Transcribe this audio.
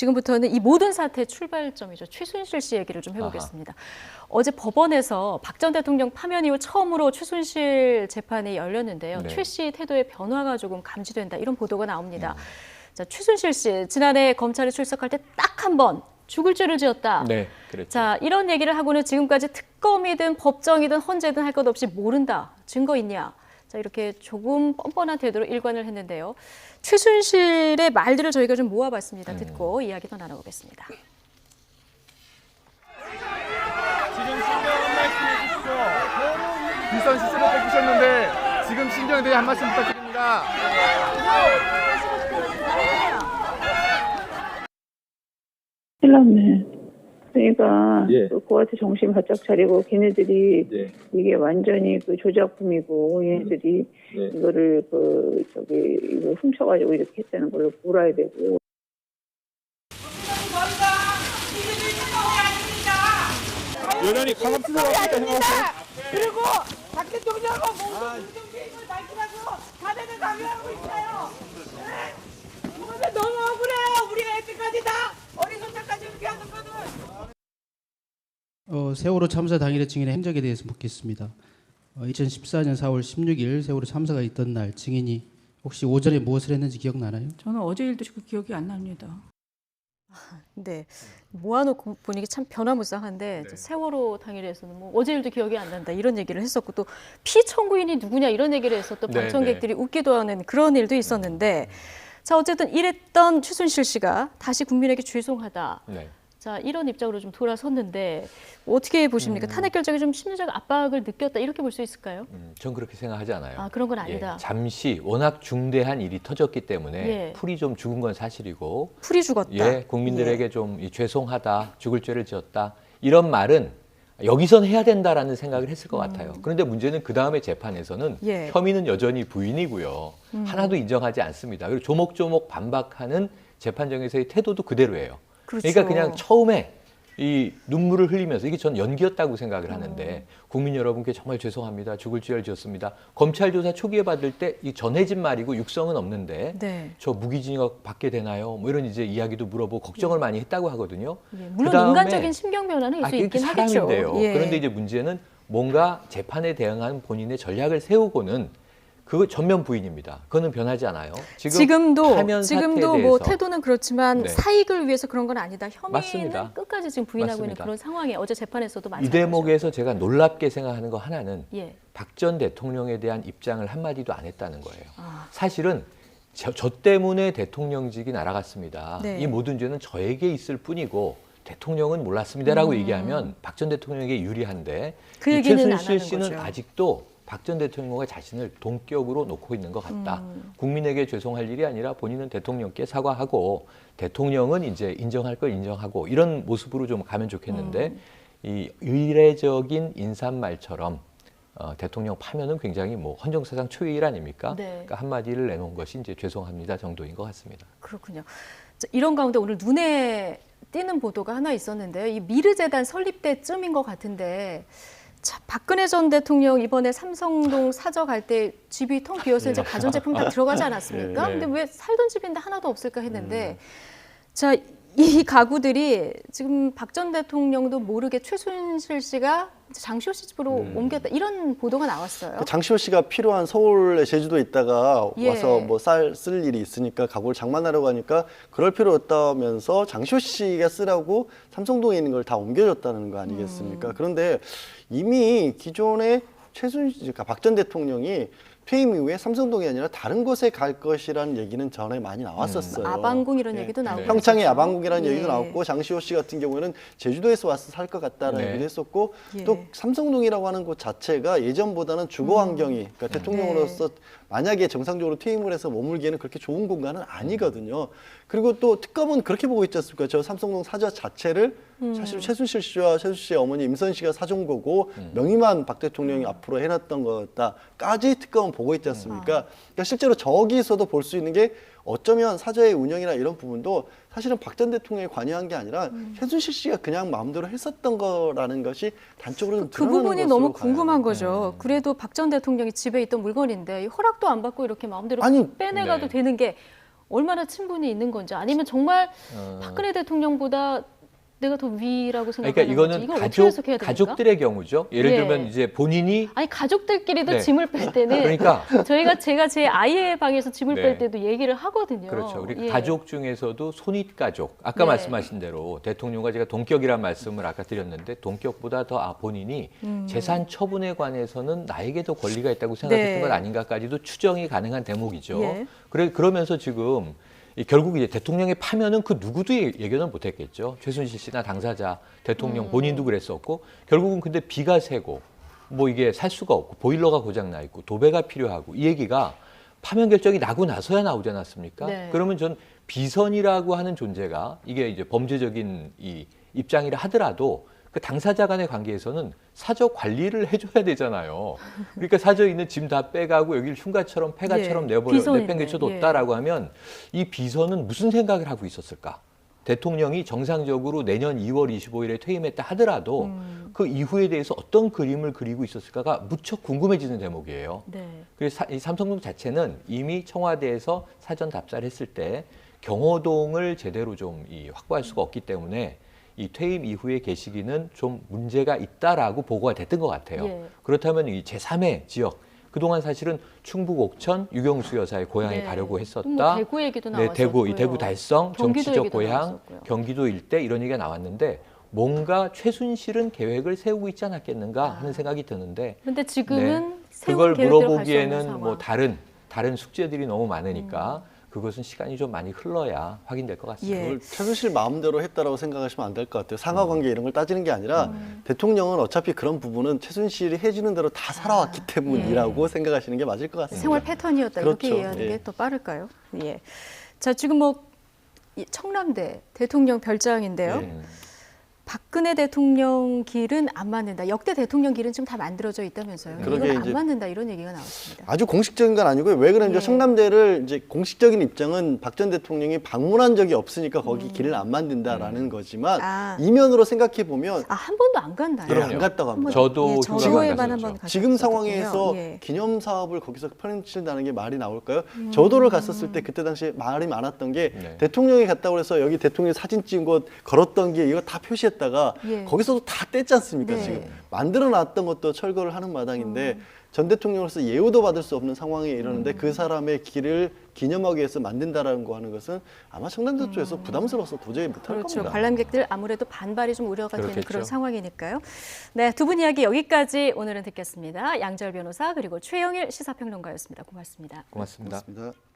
지금부터는 이 모든 사태의 출발점이죠. 최순실 씨 얘기를 좀 해보겠습니다. 어제 법원에서 박 전 대통령 파면 이후 처음으로 최순실 재판이 열렸는데요. 네. 최 씨 태도의 변화가 조금 감지된다. 이런 보도가 나옵니다. 자, 최순실 씨, 지난해 검찰에 출석할 때 딱 한 번 죽을 죄를 지었다. 네, 그랬죠. 자, 이런 얘기를 하고는 지금까지 특검이든 법정이든 헌재든 할 것 없이 모른다. 증거 있냐? 자, 이렇게 조금 뻔뻔한 태도로 일관을 했는데요. 최순실의 말들을 저희가 좀 모아봤습니다. 듣고 이야기 더 나눠보겠습니다. 지금 신경 한 말씀 해주시죠. 비선 시스를 뽑으셨는데 지금 신경에 대해 한 말씀 부탁드립니다. 큰일 났네. 그러니까 예. 그거한테 정신 바짝 차리고 걔네들이 네. 이게 완전히 그 조작품이고 얘네들이 네. 이거를 이거 훔쳐가지고 이렇게 했다는 걸 몰아야 되고. 여전히 강압수사 아닙니다. 그리고 박 대통령하고 모든 부정행위를 밝히라고 자네들 강요하고 있어요. 네? 이거는 너무 억울해요. 우리가 여태까지 다 어린 손자까지 이렇게 하는 거는. 세월호 참사 당일의 증인의 행적에 대해서 묻겠습니다. 2014년 4월 16일 세월호 참사가 있던 날 증인이 혹시 오전에 무엇을 했는지 기억나나요? 저는 어제 일도 기억이 안 납니다. 네, 모아놓고 보니까 참 변화무쌍한데 세월호 당일에서는 뭐 어제 일도 기억이 안 난다 이런 얘기를 했었고 또 피청구인이 누구냐 이런 얘기를 해서 또 네, 방청객들이 웃기도 하는 그런 일도 있었는데 자 어쨌든 이랬던 최순실 씨가 다시 국민에게 죄송하다. 네. 자 이런 입장으로 좀 돌아섰는데 어떻게 보십니까? 탄핵 결정에 좀 심리적 압박을 느꼈다 이렇게 볼 수 있을까요? 전 그렇게 생각하지 않아요. 아 그런 건 아니다. 예, 잠시 워낙 중대한 일이 터졌기 때문에 예. 풀이 좀 죽은 건 사실이고 풀이 죽었다. 예, 국민들에게 좀 죄송하다, 죽을 죄를 지었다 이런 말은 여기선 해야 된다라는 생각을 했을 것 같아요. 그런데 문제는 그 다음에 재판에서는 예. 혐의는 여전히 부인이고요. 하나도 인정하지 않습니다. 그리고 조목조목 반박하는 재판정에서의 태도도 그대로예요. 그렇죠. 그러니까 그냥 처음에 이 눈물을 흘리면서 이게 전 연기였다고 생각을 하는데 국민 여러분께 정말 죄송합니다. 죽을 죄를 지었습니다. 검찰 조사 초기에 받을 때 이 전해진 말이고 육성은 없는데 네. 저 무기징역 받게 되나요? 뭐 이런 이제 이야기도 물어보고 걱정을 많이 했다고 하거든요. 예, 물론 그다음에 인간적인 심경 변화는 있을 수 그게 있긴 하겠죠. 사람인데요. 예. 그런데 이제 문제는 뭔가 재판에 대응하는 본인의 전략을 세우고는 그거 전면 부인입니다. 그거는 변하지 않아요. 지금도 파면 사태에 뭐 대해서. 태도는 그렇지만 네. 사익을 위해서 그런 건 아니다. 혐의는 맞습니다. 끝까지 지금 부인하고 있는 맞습니다. 그런 상황에 어제 재판에서도 이 마찬가지죠. 대목에서 제가 놀랍게 생각하는 거 하나는 예. 박 전 대통령에 대한 입장을 한마디도 안 했다는 거예요. 아. 사실은 저 때문에 대통령직이 날아갔습니다. 네. 이 모든 죄는 저에게 있을 뿐이고 대통령은 몰랐습니다라고 얘기하면 박 전 대통령에게 유리한데 그 이 얘기는 안 최순실 하는 씨는 거죠. 아직도 박 전 대통령과 자신을 동격으로 놓고 있는 것 같다. 국민에게 죄송할 일이 아니라 본인은 대통령께 사과하고 대통령은 이제 인정할 걸 인정하고 이런 모습으로 좀 가면 좋겠는데 이 의례적인 인사말처럼 대통령 파면은 굉장히 뭐 헌정사상 초유의 일 아닙니까? 네. 그러니까 한마디를 내놓은 것이 이제 죄송합니다 정도인 것 같습니다. 그렇군요. 자, 이런 가운데 오늘 눈에 띄는 보도가 하나 있었는데요. 이 미르재단 설립 때쯤인 것 같은데 자, 박근혜 전 대통령 이번에 삼성동 사저 갈 때 집이 텅 비어서 이제 가전제품 다 들어가지 않았습니까? 네. 근데 왜 살던 집인데 하나도 없을까 했는데 자, 이 가구들이 지금 박 전 대통령도 모르게 최순실 씨가 장시호 씨 집으로 옮겼다 이런 보도가 나왔어요. 장시호 씨가 필요한 서울에 제주도에 있다가 예. 와서 뭐 쓸 일이 있으니까 가구를 장만하려고 하니까 그럴 필요 없다면서 장시호 씨가 쓰라고 삼성동에 있는 걸 다 옮겨줬다는 거 아니겠습니까? 그런데 이미 기존에 그러니까 박 전 대통령이 퇴임 이후에 삼성동이 아니라 다른 곳에 갈 것이라는 얘기는 전에 많이 나왔었어요. 아방궁 이런 예. 얘기도 나오고 평창의 있었죠. 아방궁이라는 예. 얘기도 나왔고 장시호 씨 같은 경우에는 제주도에서 와서 살 것 같다는 네. 얘기도 했었고 예. 또 삼성동이라고 하는 곳 자체가 예전보다는 주거 환경이 그러니까 대통령으로서 만약에 정상적으로 퇴임을 해서 머물기에는 그렇게 좋은 공간은 아니거든요. 그리고 또 특검은 그렇게 보고 있지 않습니까? 저 삼성동 사저 자체를 사실 최순실 씨와 최순실 씨의 어머니 임선 씨가 사준 거고 명의만 박 대통령이 앞으로 해놨던 것까지 특검은 보고 있지 않습니까? 그러니까 실제로 저기서도 볼 수 있는 게 어쩌면 사저의 운영이나 이런 부분도 사실은 박 전 대통령이 관여한 게 아니라 최순실 씨가 그냥 마음대로 했었던 거라는 것이 단적으로는 그 드러나는 부분이 것으로 너무 가요. 궁금한 거죠. 그래도 박 전 대통령이 집에 있던 물건인데 허락도 안 받고 이렇게 마음대로 아니, 빼내가도 네. 되는 게 얼마나 친분이 있는 건지 아니면 정말 어. 박근혜 대통령보다 내가 더 위라고 생각하는 그러니까 이거는 건지 이걸 어떻게 해석해야 됩니까? 가족들의 경우죠. 예를 예. 들면 이제 본인이 아니 가족들끼리도 네. 짐을 뺄 때는 그러니까 제가 제 아이의 방에서 짐을 네. 뺄 때도 얘기를 하거든요. 그렇죠. 우리 예. 가족 중에서도 손윗 가족. 아까 네. 말씀하신 대로 대통령과 제가 동격이란 말씀을 아까 드렸는데 동격보다 더 본인이 재산 처분에 관해서는 나에게 더 권리가 있다고 생각했던 네. 것 아닌가까지도 추정이 가능한 대목이죠. 예. 그러면서 지금 결국 이제 대통령의 파면은 그 누구도 예견을 못했겠죠. 최순실 씨나 당사자, 대통령 본인도 그랬었고 결국은 근데 비가 새고 뭐 이게 살 수가 없고 보일러가 고장 나 있고 도배가 필요하고 이 얘기가 파면 결정이 나고 나서야 나오지 않았습니까? 네. 그러면 전 비선이라고 하는 존재가 이게 이제 범죄적인 이 입장이라 하더라도 그 당사자 간의 관계에서는 사저 관리를 해줘야 되잖아요. 그러니까 사저 있는 짐 다 빼가고 여기를 흉가처럼 폐가처럼 예, 내버려 비선인데, 내팽개쳐뒀다라고 하면 이 비선은 무슨 생각을 하고 있었을까? 대통령이 정상적으로 내년 2월 25일에 퇴임했다 하더라도 그 이후에 대해서 어떤 그림을 그리고 있었을까가 무척 궁금해지는 대목이에요. 네. 그래서 이 삼성동 자체는 이미 청와대에서 사전 답사를 했을 때 경호동을 제대로 좀 확보할 수가 없기 때문에 이 퇴임 이후의 개시기는 좀 문제가 있다라고 보고가 됐던 것 같아요. 예. 그렇다면 이 제3의 지역, 그동안 사실은 충북 옥천 유경수 여사의 고향에 네. 가려고 했었다. 뭐 대구 얘기도 네, 나왔었고요. 대구 달성, 경기도 정치적 얘기도 고향, 나왔었고요. 경기도 일대 이런 얘기가 나왔는데 뭔가 최순실은 계획을 세우고 있지 않았겠는가 하는 생각이 드는데 근데 지금은 세운 그걸 계획대로 갈수 없는 물어보기에는 상황. 뭐 다른 숙제들이 너무 많으니까 그것은 시간이 좀 많이 흘러야 확인될 것 같습니다. 예. 그걸 최순실 마음대로 했다라고 생각하시면 안 될 것 같아요. 상하관계 이런 걸 따지는 게 아니라 대통령은 어차피 그런 부분은 최순실이 해주는 대로 다 살아왔기 때문이라고 생각하시는 게 맞을 것 같습니다. 생활 패턴이었다 이렇게 그렇죠. 이해하는 예. 게 더 빠를까요? 예. 자 지금 뭐 이 청남대 대통령 별장인데요. 네. 박근혜 대통령 길은 안 맞는다. 역대 대통령 길은 지금 다 만들어져 있다면서요. 그러게 이건 안 이제 맞는다 이런 얘기가 나왔습니다. 아주 공식적인 건 아니고요. 왜 그러냐면 예. 청남대를 이제 공식적인 입장은 박 전 대통령이 방문한 적이 없으니까 거기 길을 안 만든다라는 거지만 아. 이면으로 생각해 보면 아 한 번도 안 간다. 예, 안 갔다고 합니다. 저도 예, 휴가를 저도에만 갔었죠. 한번 가셨었거든요. 지금 상황에서 예. 기념 사업을 거기서 펼친다는 게 말이 나올까요? 저도를 갔었을 때 그때 당시에 말이 많았던 게 네. 대통령이 갔다고 해서 여기 대통령 사진 찍은 곳 걸었던 게 이거 다 표시했다가 예. 거기서도 다 뗐지 않습니까? 네. 지금 만들어 놨던 것도 철거를 하는 마당인데 전 대통령으로서 예우도 받을 수 없는 상황에 이르는데 그 사람의 길을 기념하기 위해서 만든다라는 거 하는 것은 아마 청남대 쪽에서 부담스러워서 도저히 못할 그렇죠. 겁니다. 관람객들 아무래도 반발이 좀 우려가 되는 그렇겠죠. 그런 상황이니까요. 네, 두 분 이야기 여기까지 오늘은 듣겠습니다. 양절 변호사 그리고 최영일 시사평론가였습니다. 고맙습니다. 고맙습니다. 고맙습니다.